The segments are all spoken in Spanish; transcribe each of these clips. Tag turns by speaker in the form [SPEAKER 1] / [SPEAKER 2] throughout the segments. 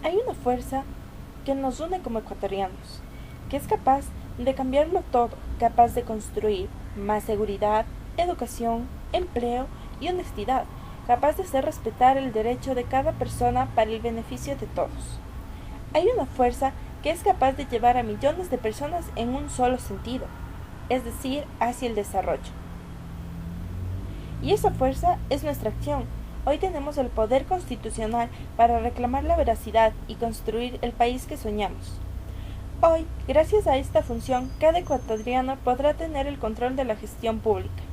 [SPEAKER 1] Hay una fuerza que nos une como ecuatorianos, que es capaz de cambiarlo todo, capaz de construir más seguridad, educación, empleo y honestidad, capaz de hacer respetar el derecho de cada persona para el beneficio de todos. Hay una fuerza que es capaz de llevar a millones de personas en un solo sentido, es decir, hacia el desarrollo. Y esa fuerza es nuestra acción. Hoy tenemos el poder constitucional para reclamar la veracidad y construir el país que soñamos. Hoy, gracias a esta función, cada ecuatoriano podrá tener el control de la gestión pública.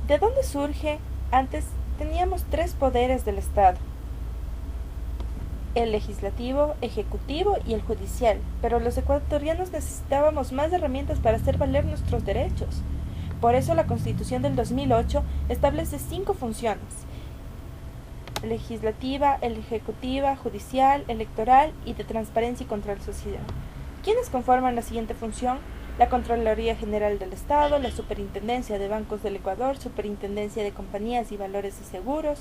[SPEAKER 1] ¿De dónde surge? Antes teníamos 3 poderes del Estado: el legislativo, ejecutivo y el judicial, pero los ecuatorianos necesitábamos más herramientas para hacer valer nuestros derechos. Por eso la Constitución del 2008 establece 5 funciones: legislativa, ejecutiva, judicial, electoral y de transparencia y control social. ¿Quiénes conforman la siguiente función? La Contraloría General del Estado, la Superintendencia de Bancos del Ecuador, Superintendencia de Compañías y Valores y Seguros,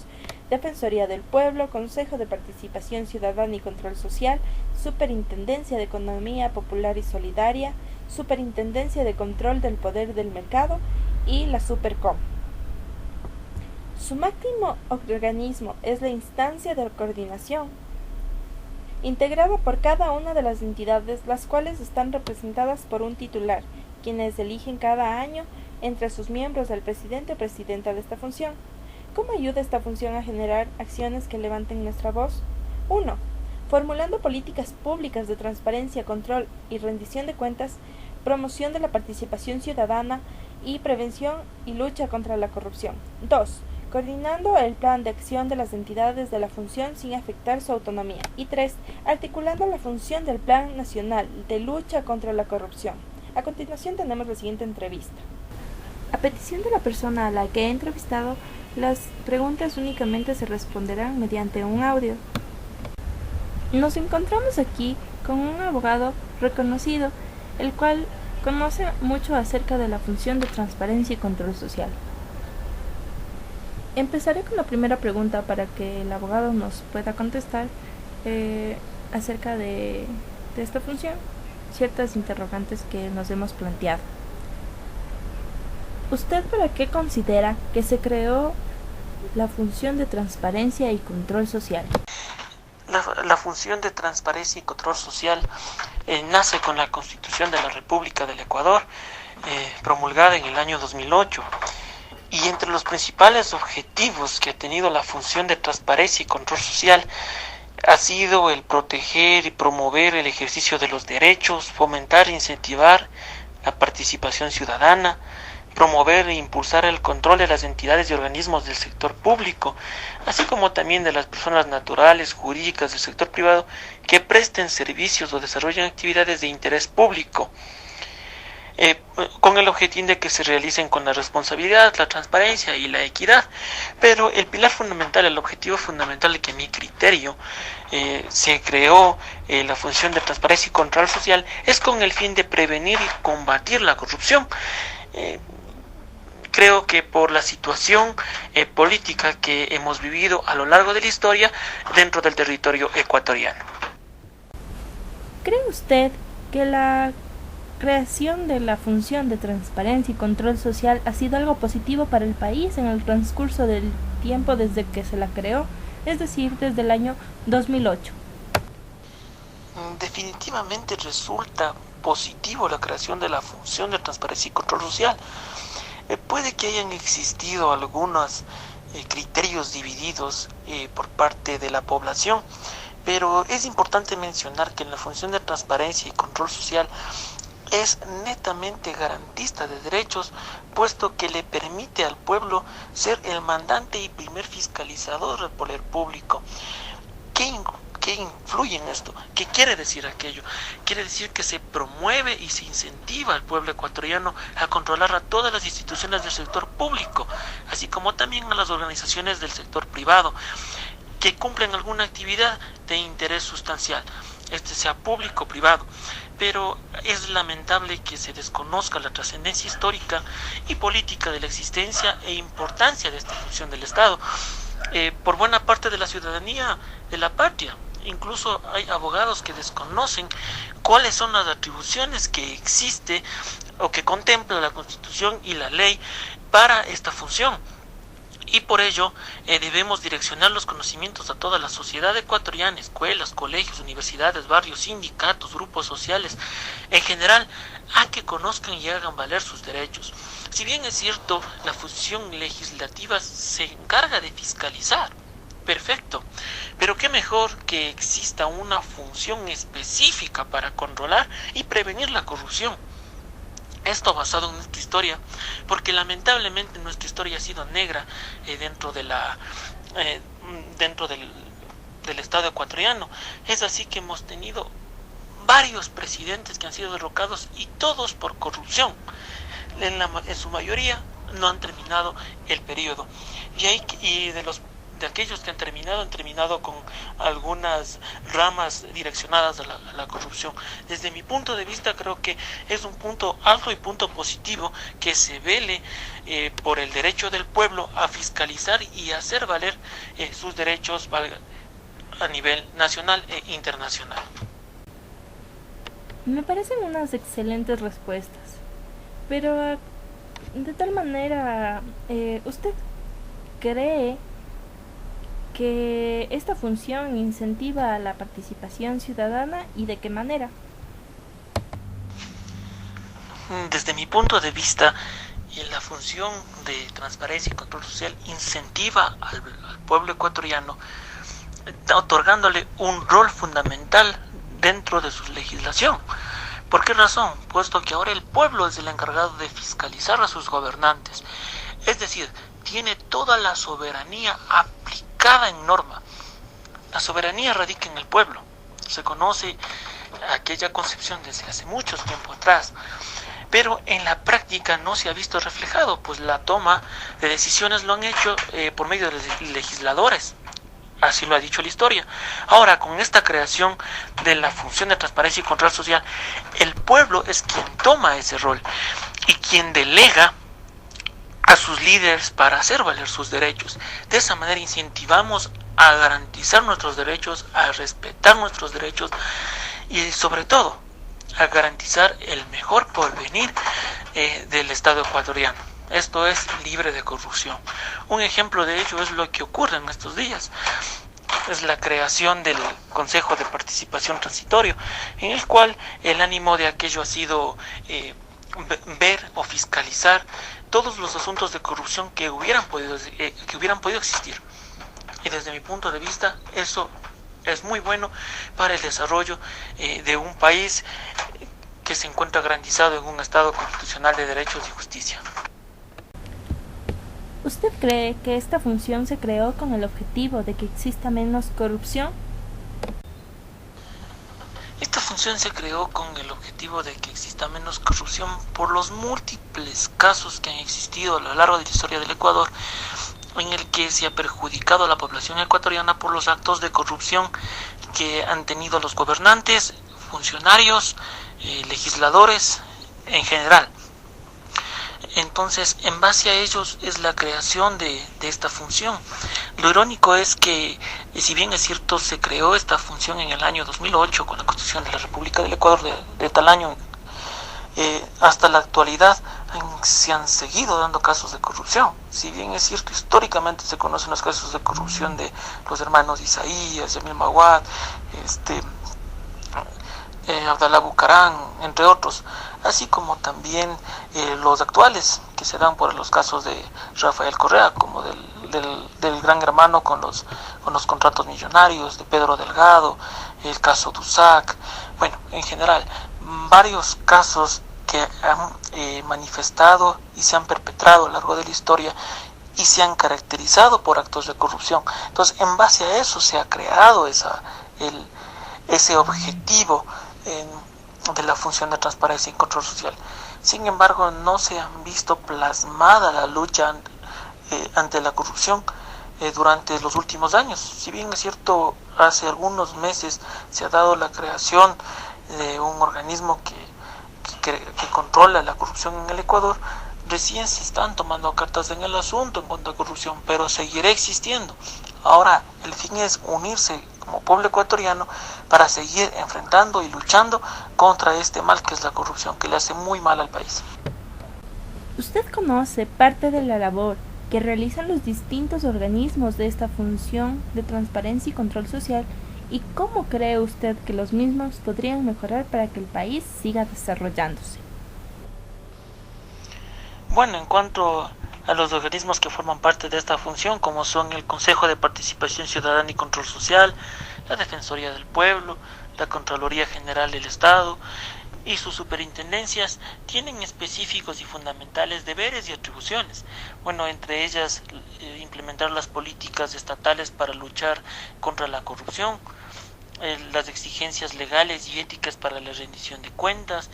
[SPEAKER 1] Defensoría del Pueblo, Consejo de Participación Ciudadana y Control Social, Superintendencia de Economía Popular y Solidaria, Superintendencia de Control del Poder del Mercado y la Supercom. Su máximo organismo es la instancia de coordinación, integrada por cada una de las entidades, las cuales están representadas por un titular, quienes eligen cada año entre sus miembros al presidente o presidenta de esta función. ¿Cómo ayuda esta función a generar acciones que levanten nuestra voz? 1. Formulando políticas públicas de transparencia, control y rendición de cuentas, promoción de la participación ciudadana y prevención y lucha contra la corrupción. 2. Coordinando el plan de acción de las entidades de la función sin afectar su autonomía. Y 3. Articulando la función del Plan Nacional de Lucha contra la Corrupción. A continuación tenemos la siguiente entrevista. A petición de la persona a la que he entrevistado, las preguntas únicamente se responderán mediante un audio. Nos encontramos aquí con un abogado reconocido, el cual conoce mucho acerca de la función de transparencia y control social. Empezaré con la primera pregunta para que el abogado nos pueda contestar acerca de esta función, ciertas interrogantes que nos hemos planteado. ¿Usted para qué considera que se creó la función de transparencia y control social?
[SPEAKER 2] La función de transparencia y control social nace con la Constitución de la República del Ecuador, promulgada en el año 2008. Y entre los principales objetivos que ha tenido la función de transparencia y control social ha sido el proteger y promover el ejercicio de los derechos, fomentar e incentivar la participación ciudadana, promover e impulsar el control de las entidades y organismos del sector público, así como también de las personas naturales, jurídicas del sector privado que presten servicios o desarrollen actividades de interés público, con el objetivo de que se realicen con la responsabilidad, la transparencia y la equidad. Pero el pilar fundamental, el objetivo fundamental que a mi criterio se creó la función de transparencia y control social es con el fin de prevenir y combatir la corrupción. Creo que por la situación política que hemos vivido a lo largo de la historia dentro del territorio ecuatoriano.
[SPEAKER 1] ¿Cree usted que la creación de la función de transparencia y control social ha sido algo positivo para el país en el transcurso del tiempo desde que se la creó, es decir, desde el año 2008?
[SPEAKER 2] Definitivamente resulta positivo la creación de la función de transparencia y control social. Puede que hayan existido algunos criterios divididos por parte de la población, pero es importante mencionar que la función de transparencia y control social es netamente garantista de derechos, puesto que le permite al pueblo ser el mandante y primer fiscalizador del poder público. ¿Qué influye en esto? ¿Qué quiere decir aquello? Quiere decir que se promueve y se incentiva al pueblo ecuatoriano a controlar a todas las instituciones del sector público, así como también a las organizaciones del sector privado que cumplen alguna actividad de interés sustancial, sea público o privado. Pero es lamentable que se desconozca la trascendencia histórica y política de la existencia e importancia de esta función del Estado. por buena parte de la ciudadanía de la patria. Incluso hay abogados que desconocen cuáles son las atribuciones que existe o que contempla la Constitución y la ley para esta función. Y por ello debemos direccionar los conocimientos a toda la sociedad ecuatoriana, escuelas, colegios, universidades, barrios, sindicatos, grupos sociales, en general, a que conozcan y hagan valer sus derechos. Si bien es cierto, la función legislativa se encarga de fiscalizar, perfecto, pero qué mejor que exista una función específica para controlar y prevenir la corrupción. Esto basado en nuestra historia, porque lamentablemente nuestra historia ha sido negra dentro del Estado ecuatoriano. Es así que hemos tenido varios presidentes que han sido derrocados y todos por corrupción. En su mayoría no han terminado el periodo. Y de aquellos que han terminado con algunas ramas direccionadas a la corrupción. Desde mi punto de vista, creo que es un punto alto y punto positivo que se vele por el derecho del pueblo a fiscalizar y hacer valer sus derechos a nivel nacional e internacional.
[SPEAKER 1] Me parecen unas excelentes respuestas, pero de tal manera, ¿usted cree que esta función incentiva la participación ciudadana y de qué manera?
[SPEAKER 2] Desde mi punto de vista, la función de transparencia y control social incentiva al pueblo ecuatoriano, otorgándole un rol fundamental dentro de su legislación. ¿Por qué razón? Puesto que ahora el pueblo es el encargado de fiscalizar a sus gobernantes. Es decir, tiene toda la soberanía aplicada en norma. La soberanía radica en el pueblo. Se conoce aquella concepción desde hace mucho tiempo atrás, pero en la práctica no se ha visto reflejado, pues la toma de decisiones lo han hecho por medio de legisladores. Así lo ha dicho la historia. Ahora, con esta creación de la función de transparencia y control social, el pueblo es quien toma ese rol y quien delega a sus líderes para hacer valer sus derechos. De esa manera incentivamos a garantizar nuestros derechos, a respetar nuestros derechos y sobre todo a garantizar el mejor porvenir del Estado ecuatoriano. Esto es libre de corrupción. Un ejemplo de ello es lo que ocurre en estos días. Es la creación del Consejo de Participación Transitorio, en el cual el ánimo de aquello ha sido ver o fiscalizar todos los asuntos de corrupción que hubieran podido existir. Y desde mi punto de vista, eso es muy bueno para el desarrollo de un país que se encuentra garantizado en un Estado constitucional de derechos y justicia.
[SPEAKER 1] ¿Usted cree que esta función se creó con el objetivo de que exista menos corrupción?
[SPEAKER 2] Esta función se creó con el objetivo de que exista menos corrupción por los múltiples casos que han existido a lo largo de la historia del Ecuador, en el que se ha perjudicado a la población ecuatoriana por los actos de corrupción que han tenido los gobernantes, funcionarios, legisladores en general. Entonces, en base a ellos es la creación de esta función. Lo irónico es que, si bien es cierto, se creó esta función en el año 2008 con la Constitución de la República del Ecuador de tal año, hasta la actualidad se han seguido dando casos de corrupción. Si bien es cierto, históricamente se conocen los casos de corrupción de los hermanos Isaías, Yamil Maguad, Abdalá Bucarán, entre otros, así como también los actuales que se dan por los casos de Rafael Correa, como del Gran Hermano con los contratos millonarios, de Pedro Delgado, el caso Dusac, bueno, en general, varios casos que han manifestado y se han perpetrado a lo largo de la historia y se han caracterizado por actos de corrupción. Entonces, en base a eso se ha creado ese objetivo de la función de transparencia y control social. Sin embargo, no se han visto plasmada la lucha ante la corrupción durante los últimos años. Si bien es cierto, hace algunos meses se ha dado la creación de un organismo que controla la corrupción en el Ecuador, recién se están tomando cartas en el asunto en cuanto a corrupción, pero seguirá existiendo. Ahora el fin es unirse como pueblo ecuatoriano para seguir enfrentando y luchando contra este mal que es la corrupción, que le hace muy mal al país.
[SPEAKER 1] ¿Usted conoce parte de la labor que realizan los distintos organismos de esta función de transparencia y control social? ¿Y cómo cree usted que los mismos podrían mejorar para que el país siga desarrollándose?
[SPEAKER 2] Bueno, en cuanto a los organismos que forman parte de esta función, como son el Consejo de Participación Ciudadana y Control Social, la Defensoría del Pueblo, la Contraloría General del Estado y sus superintendencias, tienen específicos y fundamentales deberes y atribuciones. Bueno, entre ellas implementar las políticas estatales para luchar contra la corrupción, las exigencias legales y éticas para la rendición de cuentas,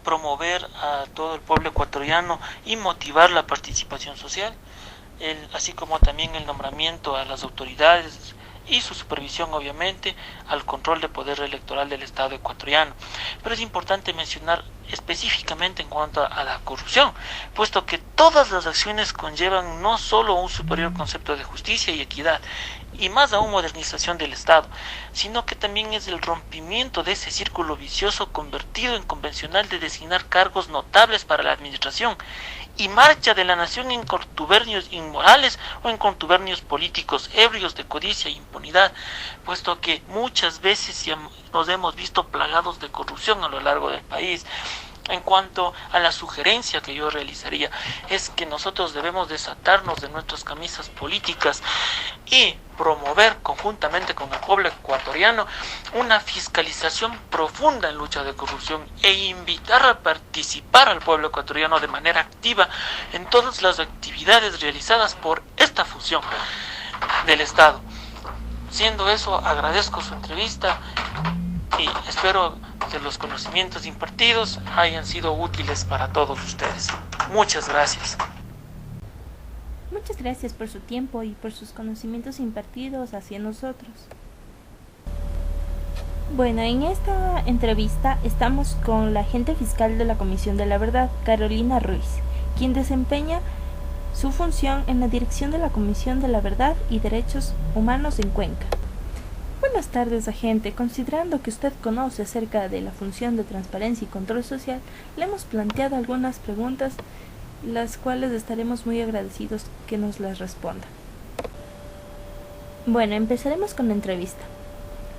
[SPEAKER 2] promover a todo el pueblo ecuatoriano y motivar la participación social, así como también el nombramiento a las autoridades y su supervisión, obviamente, al control de poder electoral del Estado ecuatoriano. Pero es importante mencionar específicamente en cuanto a la corrupción, puesto que todas las acciones conllevan no solo un superior concepto de justicia y equidad, y más aún modernización del Estado, sino que también es el rompimiento de ese círculo vicioso convertido en convencional de designar cargos notables para la administración y marcha de la nación en contubernios inmorales o en contubernios políticos ebrios de codicia e impunidad, puesto que muchas veces nos hemos visto plagados de corrupción a lo largo del país. En cuanto a la sugerencia que yo realizaría, es que nosotros debemos desatarnos de nuestras camisas políticas y promover conjuntamente con el pueblo ecuatoriano una fiscalización profunda en lucha de corrupción e invitar a participar al pueblo ecuatoriano de manera activa en todas las actividades realizadas por esta función del Estado. Siendo eso, agradezco su entrevista y espero que los conocimientos impartidos hayan sido útiles para todos ustedes. Muchas gracias.
[SPEAKER 1] Muchas gracias por su tiempo y por sus conocimientos impartidos hacia nosotros. Bueno, en esta entrevista estamos con la agente fiscal de la Comisión de la Verdad, Carolina Ruiz, quien desempeña su función en la dirección de la Comisión de la Verdad y Derechos Humanos en Cuenca. Buenas tardes, agente. Considerando que usted conoce acerca de la función de transparencia y control social, le hemos planteado algunas preguntas, las cuales estaremos muy agradecidos que nos las responda. Bueno, empezaremos con la entrevista.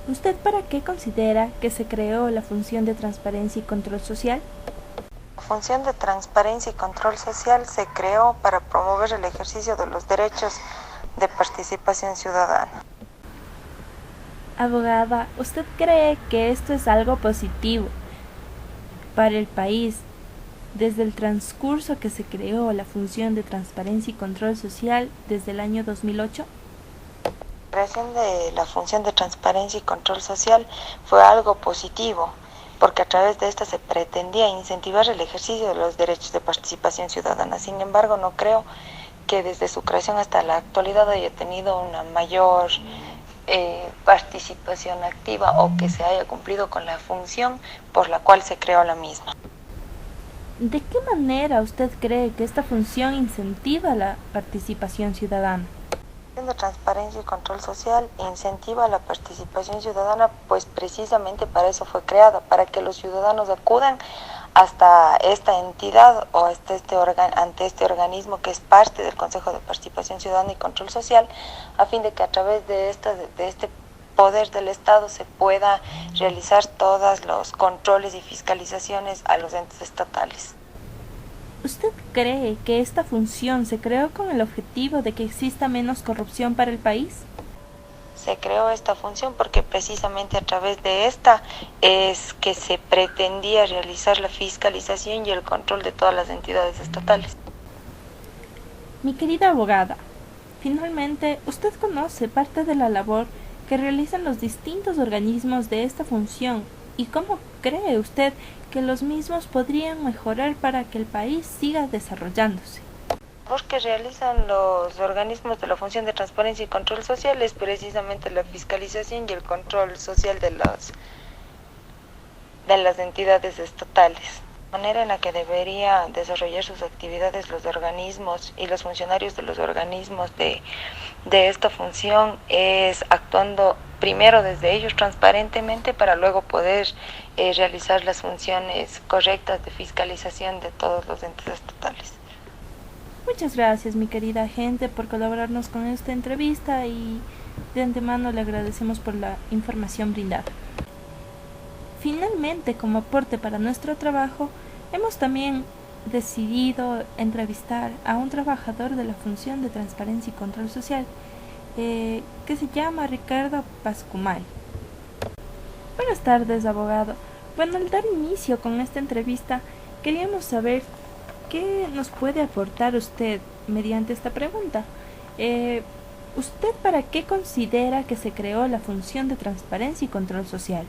[SPEAKER 1] ¿Usted para qué considera que se creó la función de transparencia y control social?
[SPEAKER 3] La función de transparencia y control social se creó para promover el ejercicio de los derechos de participación ciudadana.
[SPEAKER 1] Abogada, ¿usted cree que esto es algo positivo para el país desde el transcurso que se creó la función de transparencia y control social desde el año 2008?
[SPEAKER 3] La creación de la función de transparencia y control social fue algo positivo, porque a través de esta se pretendía incentivar el ejercicio de los derechos de participación ciudadana. Sin embargo, no creo que desde su creación hasta la actualidad haya tenido una mayor participación activa o que se haya cumplido con la función por la cual se creó la misma.
[SPEAKER 1] ¿De qué manera usted cree que esta función incentiva la participación ciudadana?
[SPEAKER 3] La función de transparencia y control social incentiva la participación ciudadana, pues precisamente para eso fue creada, para que los ciudadanos acudan hasta esta entidad o hasta ante este organismo que es parte del Consejo de Participación Ciudadana y Control Social, a fin de que a través de este poder del Estado se pueda realizar todos los controles y fiscalizaciones a los entes estatales.
[SPEAKER 1] ¿Usted cree que esta función se creó con el objetivo de que exista menos corrupción para el país?
[SPEAKER 3] Se creó esta función porque precisamente a través de esta es que se pretendía realizar la fiscalización y el control de todas las entidades estatales.
[SPEAKER 1] Mi querida abogada, finalmente, ¿usted conoce parte de la labor que realizan los distintos organismos de esta función y cómo cree usted que los mismos podrían mejorar para que el país siga desarrollándose?
[SPEAKER 3] La labor que realizan los organismos de la función de transparencia y control social es precisamente la fiscalización y el control social de las entidades estatales. Manera en la que debería desarrollar sus actividades los organismos y los funcionarios de los organismos de esta función es actuando primero desde ellos transparentemente para luego poder realizar las funciones correctas de fiscalización de todos los entes estatales.
[SPEAKER 1] Muchas gracias, mi querida gente, por colaborarnos con esta entrevista y de antemano le agradecemos por la información brindada. Finalmente, como aporte para nuestro trabajo, hemos también decidido entrevistar a un trabajador de la Función de Transparencia y Control Social, que se llama Ricardo Pascumay. Buenas tardes, abogado. Bueno, al dar inicio con esta entrevista, queríamos saber qué nos puede aportar usted mediante esta pregunta. ¿Usted para qué considera que se creó la Función de Transparencia y Control Social?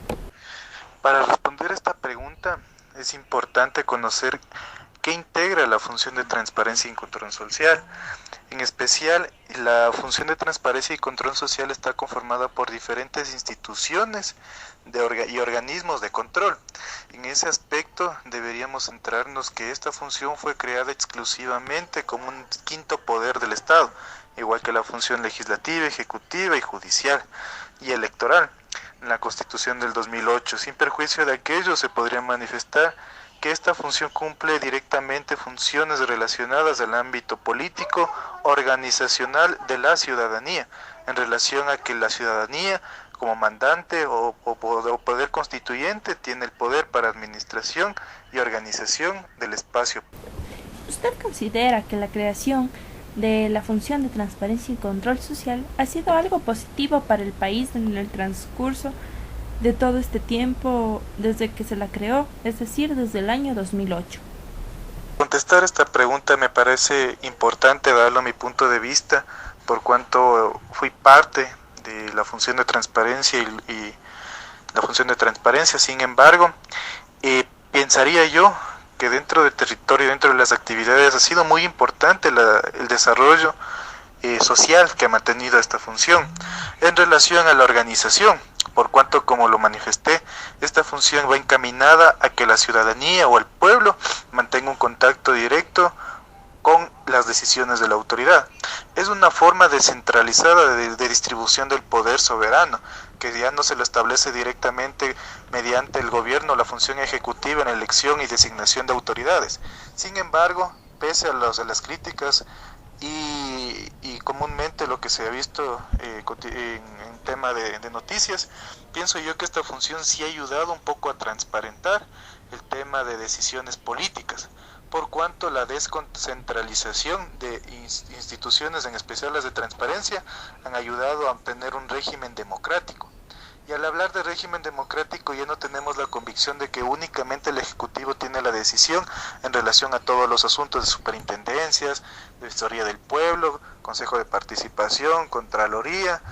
[SPEAKER 4] Para responder esta pregunta es importante conocer qué integra la función de transparencia y control social. En especial, la función de transparencia y control social está conformada por diferentes instituciones y organismos de control. En ese aspecto deberíamos centrarnos que esta función fue creada exclusivamente como un quinto poder del Estado, igual que la función legislativa, ejecutiva y judicial y electoral. En la Constitución del 2008, sin perjuicio de aquello, se podría manifestar que esta función cumple directamente funciones relacionadas al ámbito político, organizacional de la ciudadanía, en relación a que la ciudadanía, como mandante o poder constituyente, tiene el poder para administración y organización del espacio.
[SPEAKER 1] ¿Usted considera que la creación de la Función de Transparencia y Control Social ha sido algo positivo para el país en el transcurso de todo este tiempo desde que se la creó, es decir, desde el año 2008?
[SPEAKER 4] Contestar esta pregunta me parece importante darlo a mi punto de vista, por cuanto fui parte de la función de transparencia y la función de transparencia. Sin embargo, pensaría yo que dentro del territorio, dentro de las actividades, ha sido muy importante el desarrollo social que ha mantenido esta función en relación a la organización, por cuanto, como lo manifesté, esta función va encaminada a que la ciudadanía o el pueblo mantenga un contacto directo con las decisiones de la autoridad. Es una forma descentralizada de distribución del poder soberano, que ya no se lo establece directamente mediante el gobierno, la función ejecutiva en elección y designación de autoridades. Sin embargo, pese a las críticas y comúnmente lo que se ha visto en tema de noticias, pienso yo que esta función sí ha ayudado un poco a transparentar el tema de decisiones políticas, por cuanto la descentralización de instituciones, en especial las de transparencia, han ayudado a obtener un régimen democrático. Y al hablar de régimen democrático ya no tenemos la convicción de que únicamente el Ejecutivo tiene la decisión en relación a todos los asuntos de superintendencias, de historia del pueblo, Consejo de Participación, Contraloría,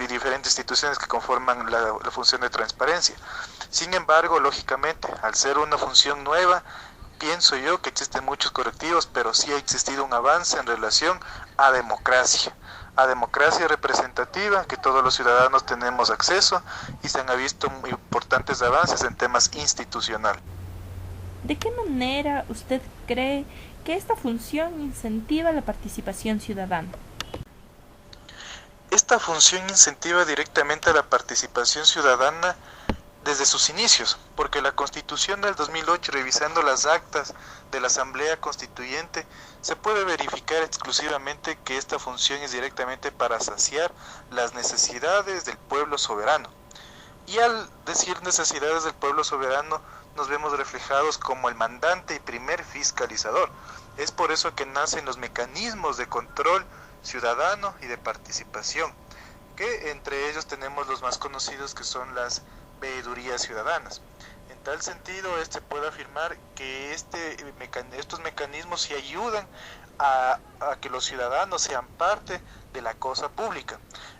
[SPEAKER 4] diferentes instituciones que conforman la función de transparencia. Sin embargo, lógicamente, al ser una función nueva, pienso yo que existen muchos correctivos, pero sí ha existido un avance en relación a democracia representativa, que todos los ciudadanos tenemos acceso y se han visto muy importantes avances en temas institucionales.
[SPEAKER 1] ¿De qué manera usted cree que esta función incentiva la participación ciudadana?
[SPEAKER 4] Esta función incentiva directamente a la participación ciudadana desde sus inicios, porque la Constitución del 2008, revisando las actas de la Asamblea Constituyente, se puede verificar exclusivamente que esta función es directamente para saciar las necesidades del pueblo soberano. Y al decir necesidades del pueblo soberano, nos vemos reflejados como el mandante y primer fiscalizador. Es por eso que nacen los mecanismos de control ciudadano y de participación, que entre ellos tenemos los más conocidos, que son las veedurías ciudadanas. En tal sentido, puede afirmar que estos mecanismos sí ayudan a que los ciudadanos sean parte de la cosa pública,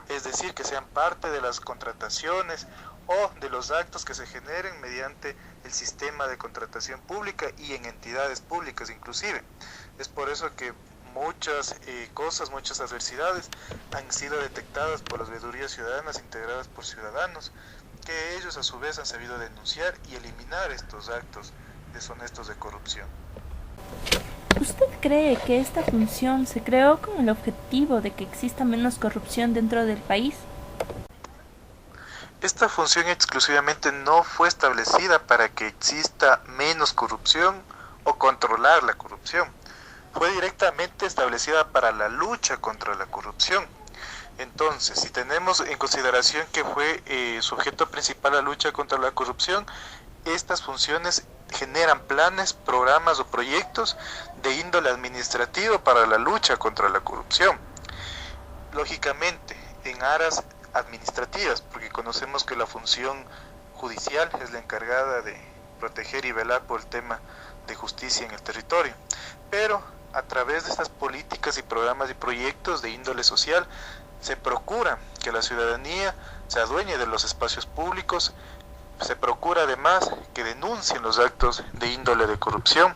[SPEAKER 4] es decir, que sean parte de las contrataciones o de los actos que se generen mediante el sistema de contratación pública y en entidades públicas inclusive. Es por eso que muchas muchas adversidades han sido detectadas por las veedurías ciudadanas integradas por ciudadanos, que ellos a su vez han sabido denunciar y eliminar estos actos deshonestos de corrupción.
[SPEAKER 1] ¿Usted cree que esta función se creó con el objetivo de que exista menos corrupción dentro del país?
[SPEAKER 4] Esta función exclusivamente no fue establecida para que exista menos corrupción o controlar la corrupción. Fue directamente establecida para la lucha contra la corrupción. Entonces, si tenemos en consideración que fue su objeto principal la lucha contra la corrupción, estas funciones generan planes, programas o proyectos de índole administrativo para la lucha contra la corrupción. Lógicamente, en aras administrativas, porque conocemos que la función judicial es la encargada de proteger y velar por el tema de justicia en el territorio. Pero a través de estas políticas y programas y proyectos de índole social, se procura que la ciudadanía se adueñe de los espacios públicos, se procura además que denuncien los actos de índole de corrupción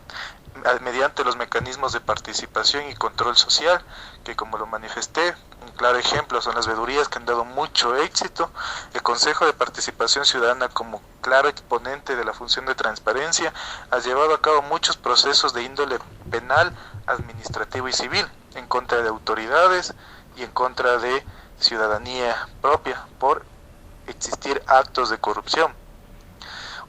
[SPEAKER 4] mediante los mecanismos de participación y control social, que como lo manifesté, un claro ejemplo son las veedurías que han dado mucho éxito, el Consejo de Participación Ciudadana como claro exponente de la función de transparencia ha llevado a cabo muchos procesos de índole penal, administrativo y civil en contra de autoridades y en contra de ciudadanía propia por existir actos de corrupción.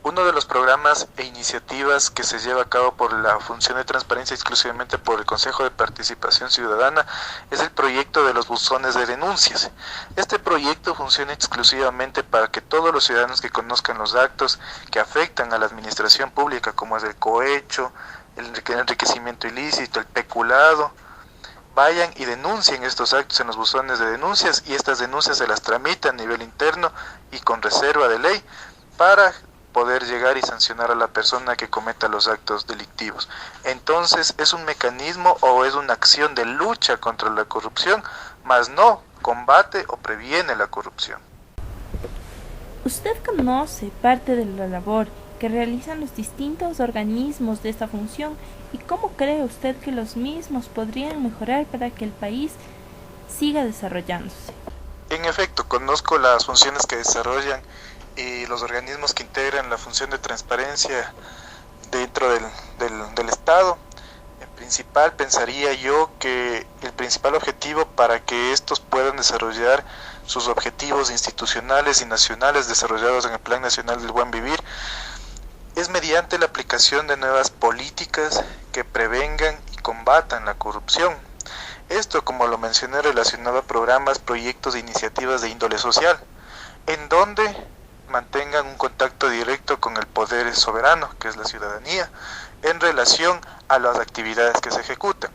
[SPEAKER 4] Uno de los programas e iniciativas que se lleva a cabo por la función de transparencia exclusivamente por el Consejo de Participación Ciudadana es el proyecto de los buzones de denuncias. Este proyecto funciona exclusivamente para que todos los ciudadanos que conozcan los actos que afectan a la administración pública, como es el cohecho, el enriquecimiento ilícito, el peculado, vayan y denuncien estos actos en los buzones de denuncias y estas denuncias se las tramitan a nivel interno y con reserva de ley para poder llegar y sancionar a la persona que cometa los actos delictivos. Entonces es un mecanismo o es una acción de lucha contra la corrupción, mas no combate o previene la corrupción.
[SPEAKER 1] ¿Usted conoce parte de la labor que realizan los distintos organismos de esta función y cómo cree usted que los mismos podrían mejorar para que el país siga desarrollándose?
[SPEAKER 4] En efecto, conozco las funciones que desarrollan y los organismos que integran la función de transparencia dentro del Estado. En principal, pensaría yo que el principal objetivo para que estos puedan desarrollar sus objetivos institucionales y nacionales desarrollados en el Plan Nacional del Buen Vivir es mediante la aplicación de nuevas políticas que prevengan y combatan la corrupción. Esto, como lo mencioné, relacionado a programas, proyectos e iniciativas de índole social, en donde mantengan un contacto directo con el poder soberano, que es la ciudadanía, en relación a las actividades que se ejecutan.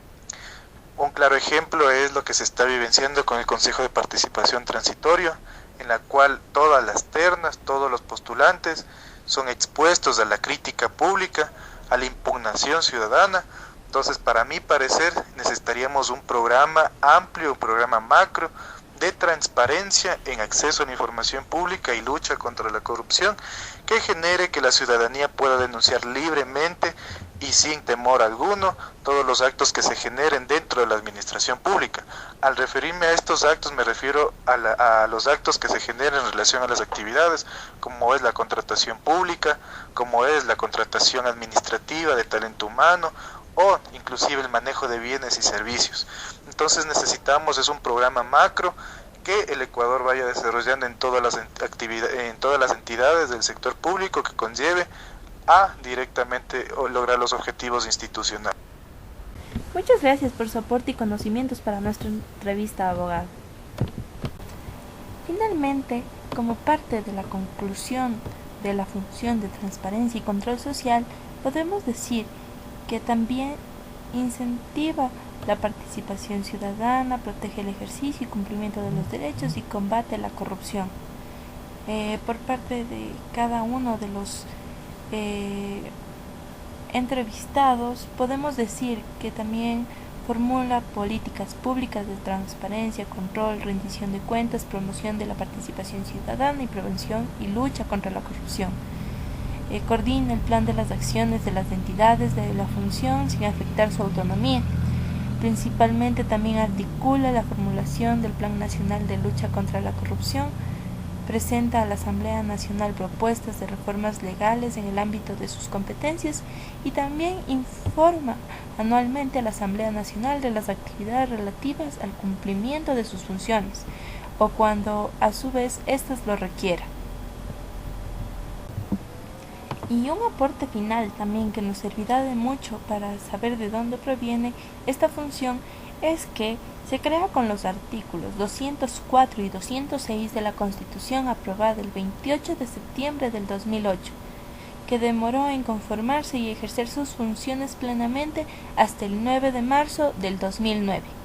[SPEAKER 4] Un claro ejemplo es lo que se está vivenciando con el Consejo de Participación Transitorio, en la cual todas las ternas, todos los postulantes son expuestos a la crítica pública, a la impugnación ciudadana. Entonces, para mi parecer, necesitaríamos un programa amplio, un programa macro, de transparencia en acceso a la información pública y lucha contra la corrupción que genere que la ciudadanía pueda denunciar libremente y sin temor alguno todos los actos que se generen dentro de la administración pública. Al referirme a estos actos me refiero a los actos que se generen en relación a las actividades, como es la contratación pública, como es la contratación administrativa de talento humano o inclusive el manejo de bienes y servicios. Entonces necesitamos un programa macro que el Ecuador vaya desarrollando en todas las entidades del sector público que conlleve a directamente lograr los objetivos institucionales.
[SPEAKER 1] Muchas gracias por su aporte y conocimientos para nuestra entrevista, abogado. Finalmente, como parte de la conclusión de la función de transparencia y control social, podemos decir que también incentiva la participación ciudadana, protege el ejercicio y cumplimiento de los derechos y combate la corrupción. Por parte de cada uno de los entrevistados, podemos decir que también formula políticas públicas de transparencia, control, rendición de cuentas, promoción de la participación ciudadana y prevención y lucha contra la corrupción. Coordina el plan de las acciones de las entidades de la función sin afectar su autonomía. Principalmente también articula la formulación del Plan Nacional de Lucha contra la Corrupción presenta a la Asamblea Nacional propuestas de reformas legales en el ámbito de sus competencias y también informa anualmente a la Asamblea Nacional de las actividades relativas al cumplimiento de sus funciones, o cuando a su vez éstas lo requieran. Y un aporte final también que nos servirá de mucho para saber de dónde proviene esta función es que se crea con los artículos 204 y 206 de la Constitución aprobada el 28 de septiembre del 2008, que demoró en conformarse y ejercer sus funciones plenamente hasta el 9 de marzo del 2009.